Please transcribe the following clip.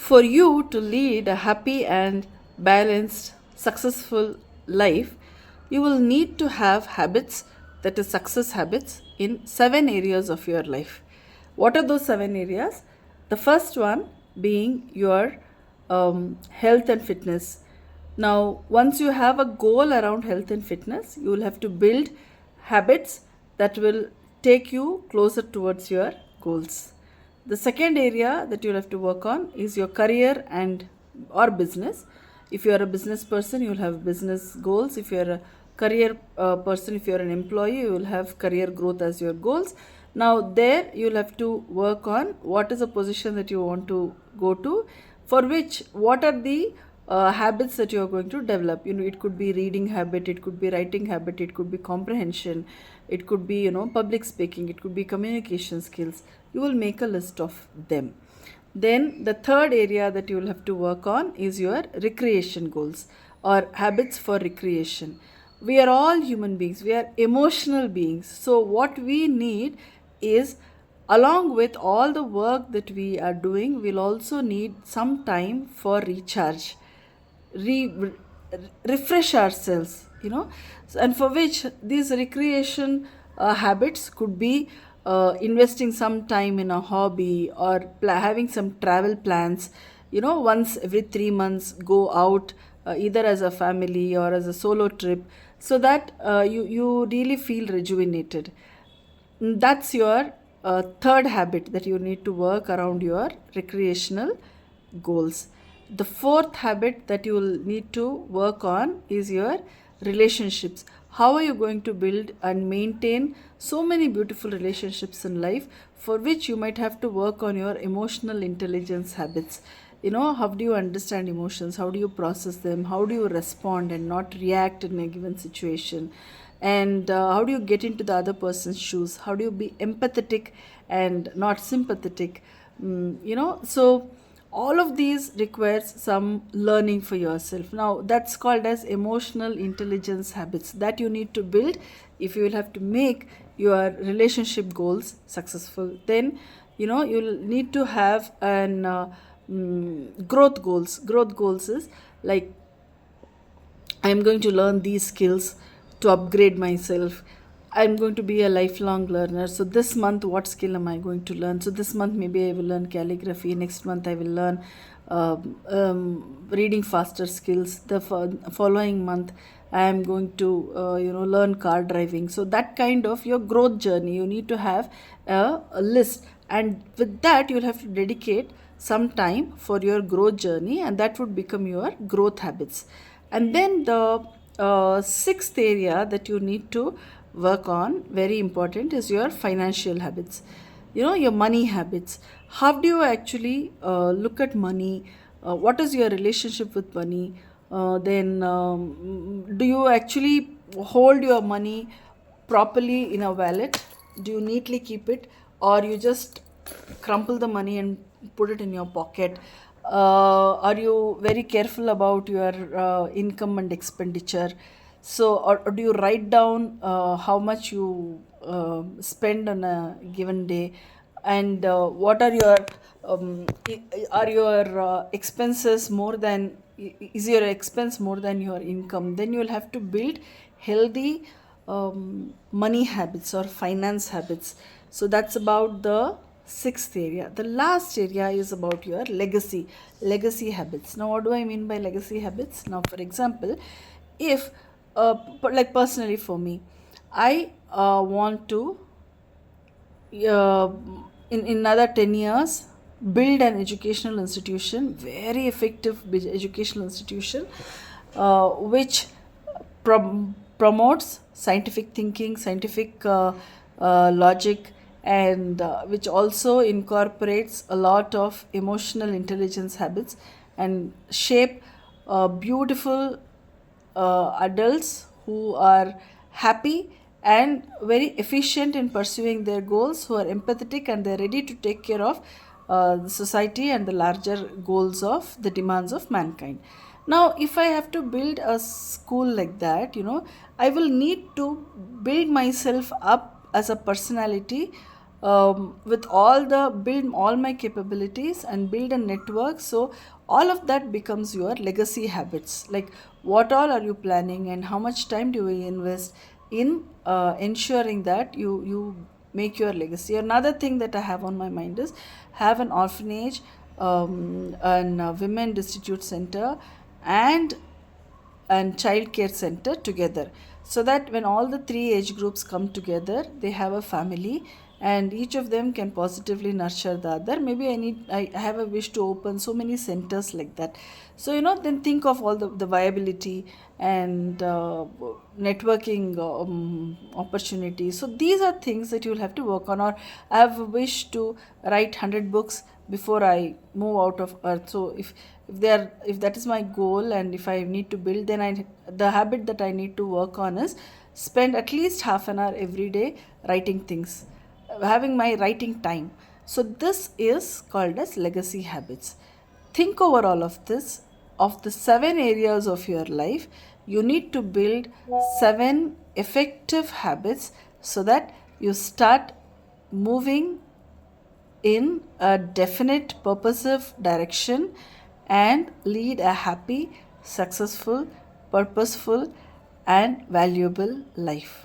For you to lead a happy and balanced, successful life, you will need to have habits, that is, success habits, in 7 areas of your life. What are those 7 areas? The first one being your health and fitness. Now, once you have a goal around health and fitness, you will have to build habits that will take you closer towards your goals. The second area that you'll have to work on is your career and or business. If you are a business person, you'll have business goals. If you're a career person, if you're an employee, you will have career growth as your goals. Now, there you'll have to work on what is a position that you want to go to, for which what are the habits that you are going to develop. It could be reading habit, it could be writing habit, it could be comprehension, it could be public speaking, it could be communication skills. You will make a list of them. Then the third area that you will have to work on is your recreation goals or habits for recreation. We are all human beings, we are emotional beings. So what we need is, along with all the work that we are doing, we'll also need some time for recharge, re- refresh ourselves, and for which these recreation habits could be investing some time in a hobby or having some travel plans. Once every 3 months, go out, either as a family or as a solo trip, so that you really feel rejuvenated. That's your third habit that you need to work around your recreational goals. The fourth habit that you will need to work on is your relationships. How are you going to build and maintain so many beautiful relationships in life, for which you might have to work on your emotional intelligence habits? How do you understand emotions? How do you process them? How do you respond and not react in a given situation? And how do you get into the other person's shoes? How do you be empathetic and not sympathetic? So all of these requires some learning for yourself. Now, that's called as emotional intelligence habits that you need to build if you will have to make your relationship goals successful. Then you'll need to have an growth goals is like, I am going to learn these skills to upgrade myself. I'm going to be a lifelong learner. So this month, what skill am I going to learn? So this month, maybe I will learn calligraphy. Next month, I will learn reading faster skills. The following month, I am going to learn car driving. So that kind of your growth journey, you need to have a list, and with that, you'll have to dedicate some time for your growth journey, and that would become your growth habits. And then the sixth area that you need to work on, very important, is your financial habits. Your money habits. How do you actually look at money? What is your relationship with money? Then do you actually hold your money properly in a wallet? Do you neatly keep it, or you just crumple the money and put it in your pocket? Are you very careful about your income and expenditure? So, or do you write down how much you spend on a given day? And what are your are your expenses more than, is your expense more than your income? Then you will have to build healthy money habits or finance habits. So that's about the sixth area. The last area is about your legacy habits. Now, what do I mean by legacy habits? Now, for example, if like personally for me, I want to uh, in another 10 years build an educational institution, very effective educational institution, which promotes scientific thinking, scientific logic, and which also incorporates a lot of emotional intelligence habits, and shape beautiful adults who are happy and very efficient in pursuing their goals, who are empathetic and they're ready to take care of the society and the larger goals of the demands of mankind. Now, if I have to build a school like that, I will need to build myself up as a personality with all the build all my capabilities and build a network. So all of that becomes your legacy habits. Like what all are you planning and how much time do you invest in ensuring that you make your legacy. Another thing that I have on my mind is have an orphanage, and a women destitute center, and child care center together, so that when all the three age groups come together they have a family, and each of them can positively nurture the other. Maybe I have a wish to open so many centers like that. So then think of all the viability and networking opportunities. So these are things that you'll have to work on. Or I have a wish to write 100 books before I move out of earth. So if that is my goal, and if I need to build, then the habit that I need to work on is spend at least half an hour every day writing things, having my writing time. So this is called as legacy habits. Think over all of this. Of the 7 areas of your life, you need to build 7 effective habits, so that you start moving in a definite purposive direction and lead a happy, successful, purposeful, and valuable life.